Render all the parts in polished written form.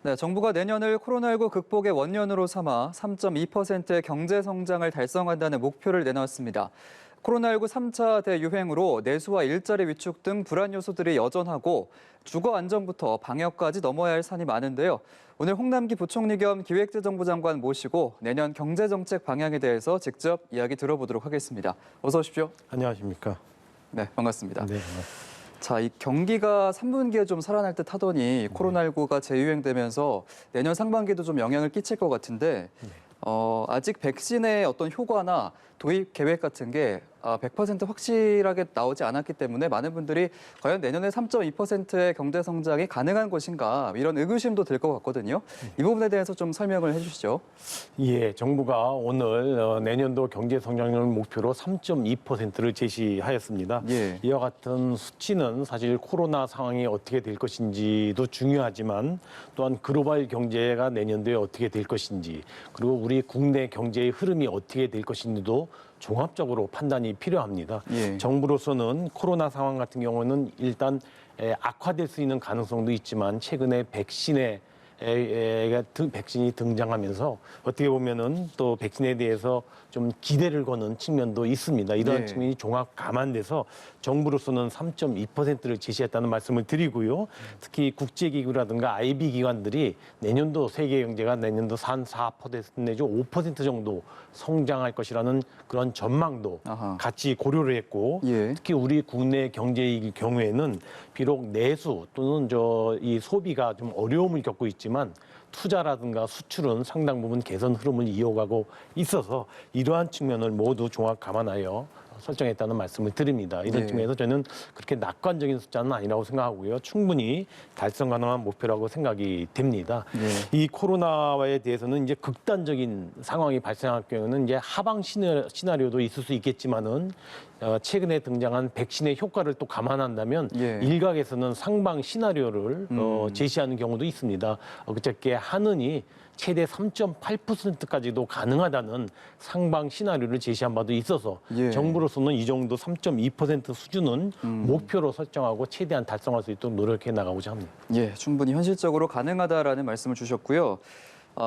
네, 정부가 내년을 코로나19 극복의 원년으로 삼아 3.2%의 경제 성장을 달성한다는 목표를 내놨습니다. 코로나19 3차 대유행으로 내수와 일자리 위축 등 불안 요소들이 여전하고 주거 안정부터 방역까지 넘어야 할 산이 많은데요. 오늘 홍남기 부총리 겸 기획재정부 장관 모시고 내년 경제정책 방향에 대해서 직접 이야기 들어보도록 하겠습니다. 어서 오십시오. 안녕하십니까. 네, 반갑습니다. 네. 자, 이 경기가 3분기에 좀 살아날 듯 하더니 코로나19가 재유행되면서 내년 상반기에도 좀 영향을 끼칠 것 같은데 아직 백신의 어떤 효과나 도입 계획 같은 게 100% 확실하게 나오지 않았기 때문에 많은 분들이 과연 내년에 3.2%의 경제 성장이 가능한 것인가 이런 의구심도 들 것 같거든요. 이 부분에 대해서 좀 설명을 해주시죠. 예, 정부가 오늘 내년도 경제 성장률 목표로 3.2%를 제시하였습니다. 예. 이와 같은 수치는 사실 코로나 상황이 어떻게 될 것인지도 중요하지만 또한 글로벌 경제가 내년도에 어떻게 될 것인지 그리고 우리 국내 경제의 흐름이 어떻게 될 것인지도 종합적으로 판단이 필요합니다. 예. 정부로서는 코로나 상황 같은 경우는 일단 악화될 수 있는 가능성도 있지만 최근에 백신이 등장하면서 어떻게 보면은 또 백신에 대해서 좀 기대를 거는 측면도 있습니다. 이러한 측면이 종합 감안돼서 정부로서는 3.2%를 제시했다는 말씀을 드리고요. 특히 국제기구라든가 IB 기관들이 내년도 세계 경제가 내년도 한 4% 내지 5% 정도 성장할 것이라는 그런 전망도 같이 고려를 했고 특히 우리 국내 경제의 경우에는 비록 내수 또는 이 소비가 좀 어려움을 겪고 있지만 투자라든가 수출은 상당 부분 개선 흐름을 이어가고 있어서 이러한 측면을 모두 종합 감안하여 설정했다는 말씀을 드립니다. 이런 측면에서 저는 그렇게 낙관적인 숫자는 아니라고 생각하고요. 충분히 달성 가능한 목표라고 생각이 됩니다. 이 코로나에 대해서는 이제 극단적인 상황이 발생할 경우는 이제 하방 시나리오도 있을 수 있겠지만은 최근에 등장한 백신의 효과를 또 감안한다면 일각에서는 상방 시나리오를 제시하는 경우도 있습니다. 그저께 하느니 최대 3.8%까지도 가능하다는 상방 시나리오를 제시한 바도 있어서 정부로서는 이 정도 3.2% 수준은 목표로 설정하고 최대한 달성할 수 있도록 노력해 나가고자 합니다. 예, 충분히 현실적으로 가능하다라는 말씀을 주셨고요.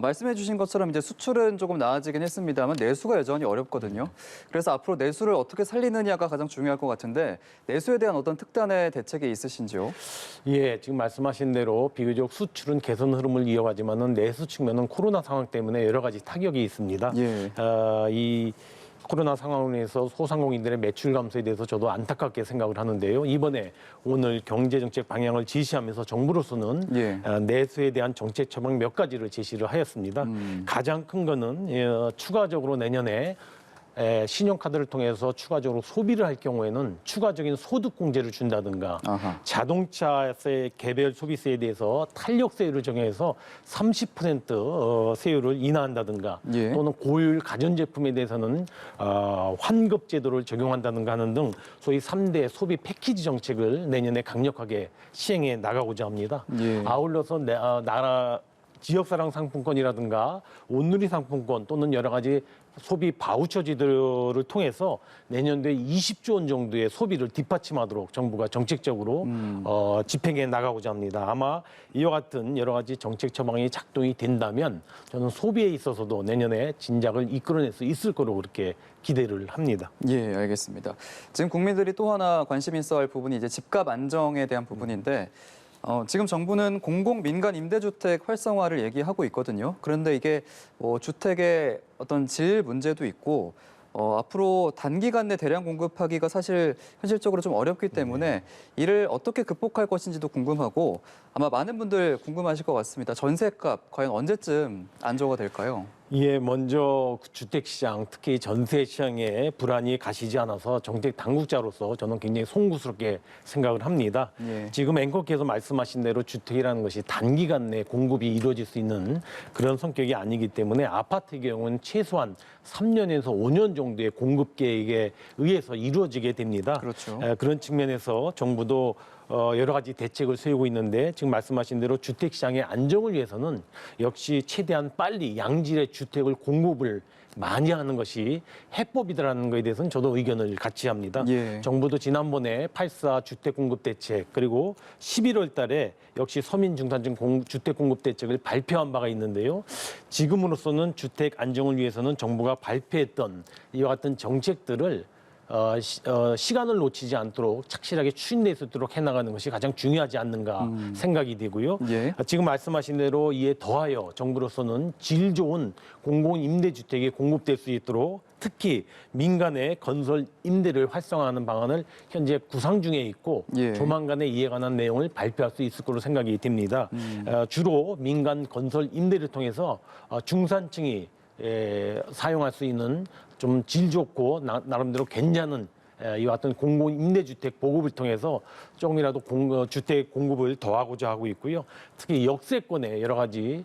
말씀해 주신 것처럼 이제 수출은 조금 나아지긴 했습니다만 내수가 여전히 어렵거든요. 그래서 앞으로 내수를 어떻게 살리느냐가 가장 중요할 것 같은데 내수에 대한 어떤 특단의 대책이 있으신지요? 예, 지금 말씀하신 대로 비교적 수출은 개선 흐름을 이어가지만은 내수 측면은 코로나 상황 때문에 여러 가지 타격이 있습니다. 이 코로나 상황으로 인해서 소상공인들의 매출 감소에 대해서 저도 안타깝게 생각을 하는데요. 이번에 오늘 경제정책 방향을 제시하면서 정부로서는 내수에 대한 정책 처방 몇 가지를 제시를 하였습니다. 가장 큰 거는 추가적으로 내년에 신용카드를 통해서 추가적으로 소비를 할 경우에는 추가적인 소득공제를 준다든가 자동차세 개별 소비세에 대해서 탄력세율을 정해서 30% 세율을 인하한다든가 또는 고효율 가전제품에 대해서는 환급제도를 적용한다든가 하는 등 소위 3대 소비 패키지 정책을 내년에 강력하게 시행해 나가고자 합니다. 아울러서 지역사랑 상품권이라든가 온누리 상품권 또는 여러 가지 소비 바우처지들을 통해서 내년도에 20조 원 정도의 소비를 뒷받침하도록 정부가 정책적으로 집행해 나가고자 합니다. 아마 이와 같은 여러 가지 정책 처방이 작동이 된다면 저는 소비에 있어서도 내년에 진작을 이끌어낼 수 있을 거로 그렇게 기대를 합니다. 예, 알겠습니다. 지금 국민들이 또 하나 관심 있어 할 부분이 이제 집값 안정에 대한 부분인데 지금 정부는 공공 민간 임대주택 활성화를 얘기하고 있거든요. 그런데 이게 주택의 어떤 질 문제도 있고 앞으로 단기간 내 대량 공급하기가 사실 현실적으로 좀 어렵기 때문에 이를 어떻게 극복할 것인지도 궁금하고 아마 많은 분들 궁금하실 것 같습니다. 전세값 과연 언제쯤 안정화 될까요? 예, 먼저 주택시장, 특히 전세 시장에 불안이 가시지 않아서 정책 당국자로서 저는 굉장히 송구스럽게 생각을 합니다. 지금 앵커께서 말씀하신 대로 주택이라는 것이 단기간 내 공급이 이루어질 수 있는 그런 성격이 아니기 때문에 아파트의 경우는 최소한 3년에서 5년 정도의 공급 계획에 의해서 이루어지게 됩니다. 그렇죠. 그런 측면에서 정부도 여러 가지 대책을 세우고 있는데 지금 말씀하신 대로 주택 시장의 안정을 위해서는 역시 최대한 빨리 양질의 주택을 공급을 많이 하는 것이 해법이다라는 것에 대해서는 저도 의견을 같이 합니다. 예. 정부도 지난번에 8.4 주택 공급 대책 그리고 11월 달에 역시 서민 중산층 주택 공급 대책을 발표한 바가 있는데요. 지금으로서는 주택 안정을 위해서는 정부가 발표했던 이와 같은 정책들을 시간을 놓치지 않도록 착실하게 추진될 수 있도록 해나가는 것이 가장 중요하지 않는가 생각이 되고요. 예. 지금 말씀하신 대로 이에 더하여 정부로서는 질 좋은 공공임대주택이 공급될 수 있도록 특히 민간의 건설 임대를 활성화하는 방안을 현재 구상 중에 있고 예. 조만간에 이에 관한 내용을 발표할 수 있을 것으로 생각이 됩니다. 주로 민간 건설 임대를 통해서 중산층이 사용할 수 있는 좀 질 좋고 나름대로 괜찮은 이와 같은 공공 임대주택 보급을 통해서 조금이라도 주택 공급을 더하고자 하고 있고요. 특히 역세권에 여러 가지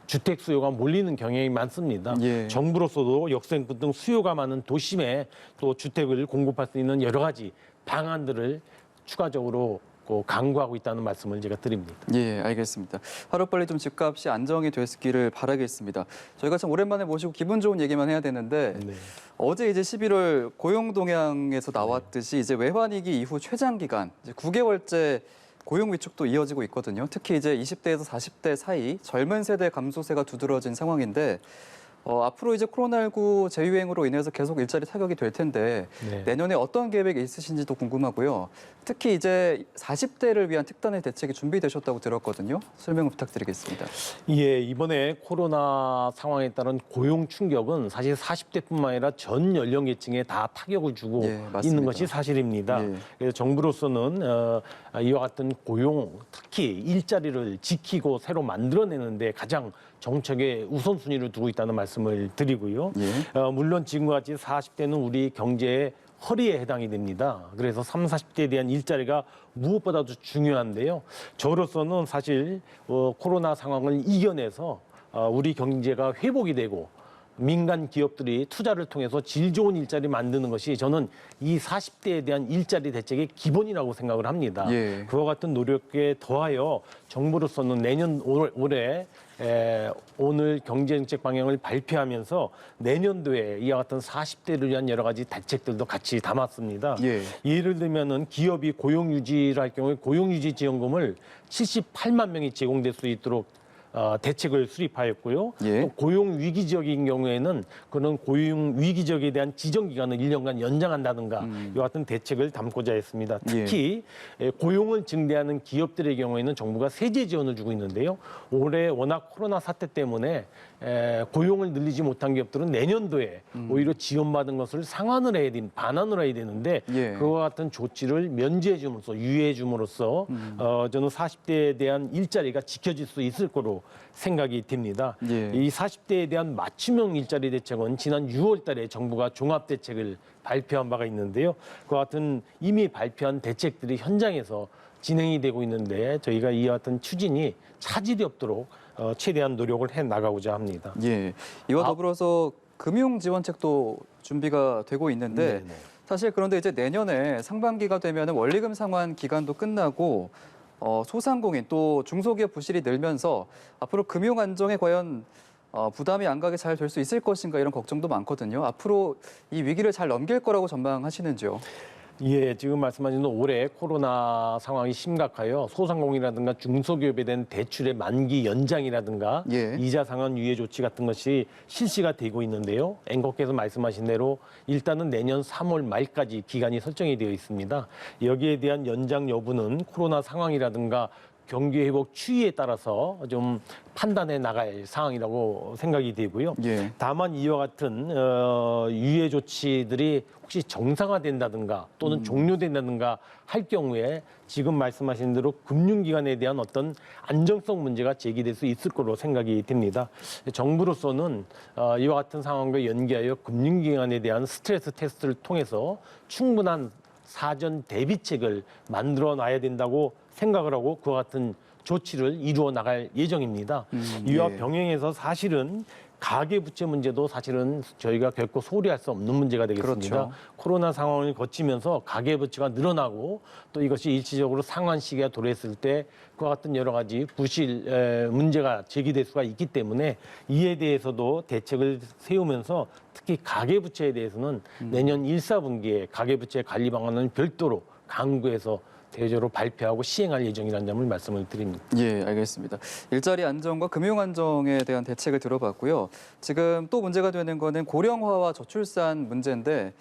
주택 수요가 몰리는 경향이 많습니다. 예. 정부로서도 역세권 등 수요가 많은 도심에 또 주택을 공급할 수 있는 여러 가지 방안들을 추가적으로 강구하고 있다는 말씀을 제가 드립니다. 예, 알겠습니다. 하루빨리 좀 집값이 안정이 됐기를 바라겠습니다. 저희가 참 오랜만에 모시고 기분 좋은 얘기만 해야 되는데 네. 어제 이제 11월 고용 동향에서 나왔듯이 이제 외환위기 이후 최장 기간 이제 9개월째 고용 위축도 이어지고 있거든요. 특히 이제 20대에서 40대 사이 젊은 세대 감소세가 두드러진 상황인데 앞으로 이제 코로나19 재유행으로 인해서 계속 일자리 타격이 될 텐데 네. 내년에 어떤 계획이 있으신지도 궁금하고요. 특히 이제 40대를 위한 특단의 대책이 준비되셨다고 들었거든요. 설명 부탁드리겠습니다. 예, 이번에 코로나 상황에 따른 고용 충격은 사실 40대뿐만 아니라 전 연령계층에 다 타격을 주고 예, 맞습니다. 있는 것이 사실입니다. 예. 그래서 정부로서는 이와 같은 고용, 특히 일자리를 지키고 새로 만들어내는데 가장 정책의 우선순위를 두고 있다는 말씀을 드리고요. 예. 물론 지금과 같이 40대는 우리 경제의 허리에 해당이 됩니다. 그래서 30, 40대에 대한 일자리가 무엇보다도 중요한데요. 저로서는 사실 코로나 상황을 이겨내서 우리 경제가 회복이 되고 민간 기업들이 투자를 통해서 질 좋은 일자리 만드는 것이 저는 이 40대에 대한 일자리 대책의 기본이라고 생각을 합니다. 예. 그와 같은 노력에 더하여 정부로서는 내년 올해 오늘 경제정책 방향을 발표하면서 내년도에 이와 같은 40대를 위한 여러 가지 대책들도 같이 담았습니다. 예. 예를 들면은 기업이 고용 유지를 할 경우에 고용 유지 지원금을 78만 명이 제공될 수 있도록 대책을 수립하였고요. 예. 또 고용 위기 지역인 경우에는 그런 고용 위기 지역에 대한 지정 기간을 1년간 연장한다든가 이와 같은 대책을 담고자 했습니다. 특히 고용을 증대하는 기업들의 경우에는 정부가 세제 지원을 주고 있는데요. 올해 워낙 코로나 사태 때문에 고용을 늘리지 못한 기업들은 내년도에 오히려 지원받은 것을 상환을 해야 반환을 해야 되는데 예. 그와 같은 조치를 면제해 줌으로써 유예해 줌으로써 저는 40대에 대한 일자리가 지켜질 수 있을 거로 생각이 됩니다. 예. 이 40대에 대한 맞춤형 일자리 대책은 지난 6월 달에 정부가 종합대책을 발표한 바가 있는데요. 그와 같은 이미 발표한 대책들이 현장에서 진행이 되고 있는데 저희가 이와 같은 추진이 차질이 없도록 최대한 노력을 해 나가고자 합니다. 예. 이와 더불어서 금융 지원책도 준비가 되고 있는데 네네. 사실 그런데 이제 내년에 상반기가 되면 원리금 상환 기간도 끝나고 소상공인 또 중소기업 부실이 늘면서 앞으로 금융 안정에 과연 부담이 안 가게 잘 될 수 있을 것인가 이런 걱정도 많거든요. 앞으로 이 위기를 잘 넘길 거라고 전망하시는지요? 예, 지금 말씀하신 올해 코로나 상황이 심각하여 소상공인이라든가 중소기업에 대한 대출의 만기 연장이라든가 예. 이자 상환 유예 조치 같은 것이 실시가 되고 있는데요. 앵커께서 말씀하신 대로 일단은 내년 3월 말까지 기간이 설정이 되어 있습니다. 여기에 대한 연장 여부는 코로나 상황이라든가 경기 회복 추이에 따라서 좀 판단해 나갈 상황이라고 생각이 되고요. 예. 다만 이와 같은 유예 조치들이 혹시 정상화된다든가 또는 종료된다든가 할 경우에 지금 말씀하신 대로 금융기관에 대한 어떤 안정성 문제가 제기될 수 있을 거로 생각이 됩니다. 정부로서는 이와 같은 상황과 연계하여 금융기관에 대한 스트레스 테스트를 통해서 충분한 사전 대비책을 만들어 놔야 된다고 생각을 하고 그와 같은 조치를 이루어 나갈 예정입니다. 이와 예. 병행해서 사실은 가계부채 문제도 사실은 저희가 결코 소홀히할 수 없는 문제가 되겠습니다. 그렇죠. 코로나 상황을 거치면서 가계부채가 늘어나고 또 이것이 일시적으로 상환 시기가 도래했을 때 그와 같은 여러 가지 부실 문제가 제기될 수가 있기 때문에 이에 대해서도 대책을 세우면서 특히 가계부채에 대해서는 내년 1, 4분기에 가계부채 관리 방안을 별도로 강구해서 대외적으로 발표하고 시행할 예정이라는 점을 말씀을 드립니다. 예, 알겠습니다. 일자리 안정과 금융 안정에 대한 대책을 들어봤고요. 지금 또 문제가 되는 거는 고령화와 저출산 문제인데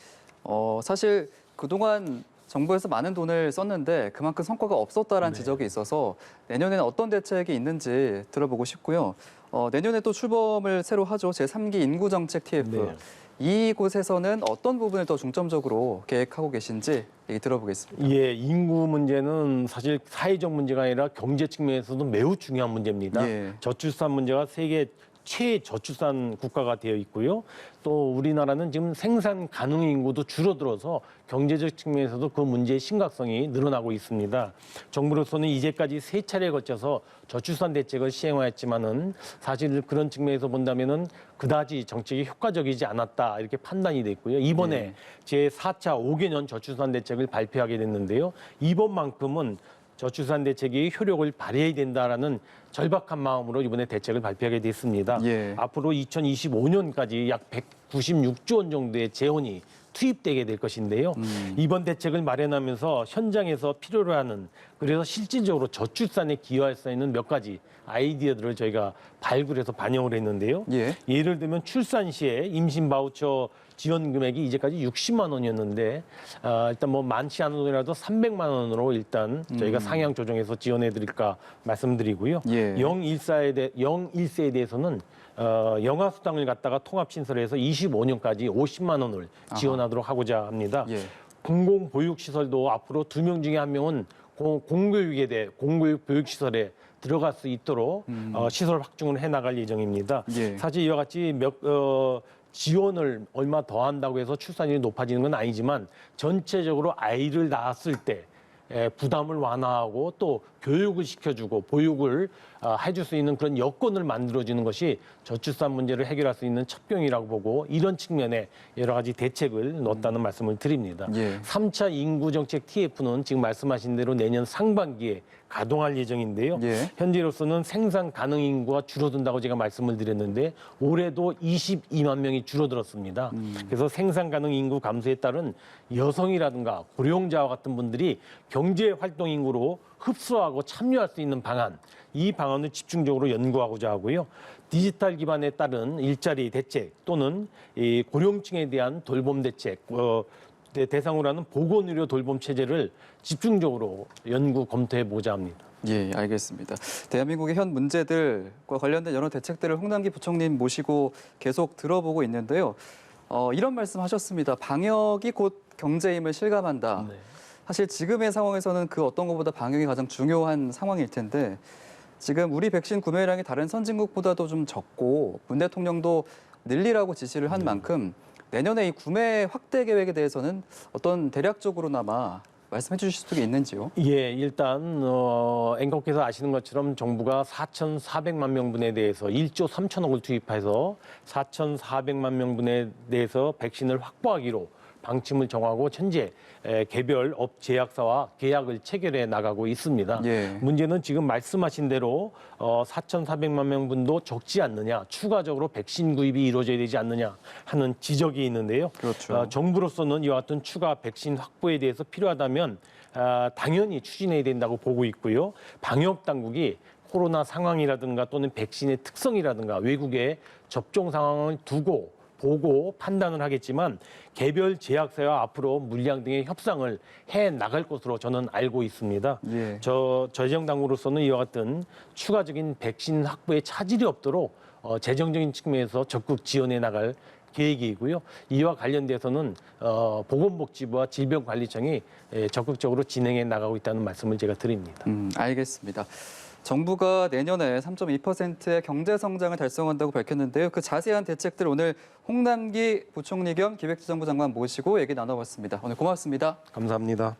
사실 그동안 정부에서 많은 돈을 썼는데 그만큼 성과가 없었다라는 네. 지적이 있어서 내년에는 어떤 대책이 있는지 들어보고 싶고요. 내년에 또 출범을 새로 하죠. 제3기 인구정책 TF. 네. 이곳에서는 어떤 부분을 더 중점적으로 계획하고 계신지 얘기 들어보겠습니다. 예, 인구 문제는 사실 사회적 문제가 아니라 경제 측면에서도 매우 중요한 문제입니다. 예. 저출산 문제가 세계 최저출산 국가가 되어 있고요. 또 우리나라는 지금 생산 가능 인구도 줄어들어서 경제적 측면에서도 그 문제의 심각성이 늘어나고 있습니다. 정부로서는 이제까지 3차례에 거쳐서 저출산 대책을 시행하였지만은 사실 그런 측면에서 본다면은 그다지 정책이 효과적이지 않았다 이렇게 판단이 됐고요. 이번에 제4차 5개년 저출산 대책을 발표하게 됐는데요. 이번만큼은 저출산 대책이 효력을 발휘해야 된다라는 절박한 마음으로 이번에 대책을 발표하게 됐습니다. 예. 앞으로 2025년까지 약 196조 원 정도의 재원이 투입되게 될 것인데요. 이번 대책을 마련하면서 현장에서 필요로 하는 그래서 실질적으로 저출산에 기여할 수 있는 몇 가지 아이디어들을 저희가 발굴해서 반영을 했는데요. 예. 예를 들면 출산 시에 임신 바우처 지원 금액이 이제까지 60만 원이었는데 일단 뭐 많지 않은 돈이라도 300만 원으로 일단 저희가 상향 조정해서 지원해 드릴까 말씀드리고요. 예. 0일세에 대해서는 영아 수당을 갖다가 통합 신설해서 25년까지 50만 원을 지원하도록 하고자 합니다. 예. 공공 보육 시설도 앞으로 2명 중에 1명은 공교육 보육 시설에 들어갈 수 있도록 시설 확충을 해 나갈 예정입니다. 예. 사실 이와 같이 지원을 얼마 더 한다고 해서 출산율이 높아지는 건 아니지만 전체적으로 아이를 낳았을 때 부담을 완화하고 또 교육을 시켜주고 보육을 해줄 수 있는 그런 여건을 만들어주는 것이 저출산 문제를 해결할 수 있는 첩경이라고 보고 이런 측면에 여러 가지 대책을 넣었다는 말씀을 드립니다. 예. 3차 인구정책 TF는 지금 말씀하신 대로 내년 상반기에 가동할 예정인데요. 예. 현재로서는 생산 가능 인구가 줄어든다고 제가 말씀을 드렸는데 올해도 22만 명이 줄어들었습니다. 그래서 생산 가능 인구 감소에 따른 여성이라든가 고령자와 같은 분들이 경제 활동 인구로 흡수하고 참여할 수 있는 방안, 이 방안을 집중적으로 연구하고자 하고요. 디지털 기반에 따른 일자리 대책 또는 이 고령층에 대한 돌봄 대책, 대상으로 하는 보건의료 돌봄 체제를 집중적으로 연구 검토해 보자 합니다. 예, 알겠습니다. 대한민국의 현 문제들과 관련된 여러 대책들을 홍남기 부총리 모시고 계속 들어보고 있는데요. 이런 말씀하셨습니다. 방역이 곧 경제임을 실감한다. 네. 사실 지금의 상황에서는 그 어떤 것보다 방역이 가장 중요한 상황일 텐데 지금 우리 백신 구매량이 다른 선진국보다도 좀 적고 문 대통령도 늘리라고 지시를 한 만큼 내년에 이 구매 확대 계획에 대해서는 어떤 대략적으로나마 말씀해 주실 수 있는지요? 예, 일단 앵커께서 아시는 것처럼 정부가 4,400만 명분에 대해서 1조 3천억을 투입해서 4,400만 명분에 대해서 백신을 확보하기로 방침을 정하고 현재 개별 업 제약사와 계약을 체결해 나가고 있습니다. 예. 문제는 지금 말씀하신 대로 4,400만 명분도 적지 않느냐, 추가적으로 백신 구입이 이루어져야 되지 않느냐 하는 지적이 있는데요. 그렇죠. 정부로서는 이와 같은 추가 백신 확보에 대해서 필요하다면 당연히 추진해야 된다고 보고 있고요. 방역 당국이 코로나 상황이라든가 또는 백신의 특성이라든가 외국의 접종 상황을 두고 보고 판단을 하겠지만 개별 제약사와 앞으로 물량 등의 협상을 해 나갈 것으로 저는 알고 있습니다. 예. 저희정 당국으로서는 이와 같은 추가적인 백신 확보에 차질이 없도록 재정적인 측면에서 적극 지원해 나갈 계획이고요. 이와 관련돼서는 보건복지부와 질병관리청이 적극적으로 진행해 나가고 있다는 말씀을 제가 드립니다. 알겠습니다. 정부가 내년에 3.2%의 경제 성장을 달성한다고 밝혔는데요. 그 자세한 대책들 오늘 홍남기 부총리 겸 기획재정부 장관 모시고 얘기 나눠봤습니다. 오늘 고맙습니다. 감사합니다.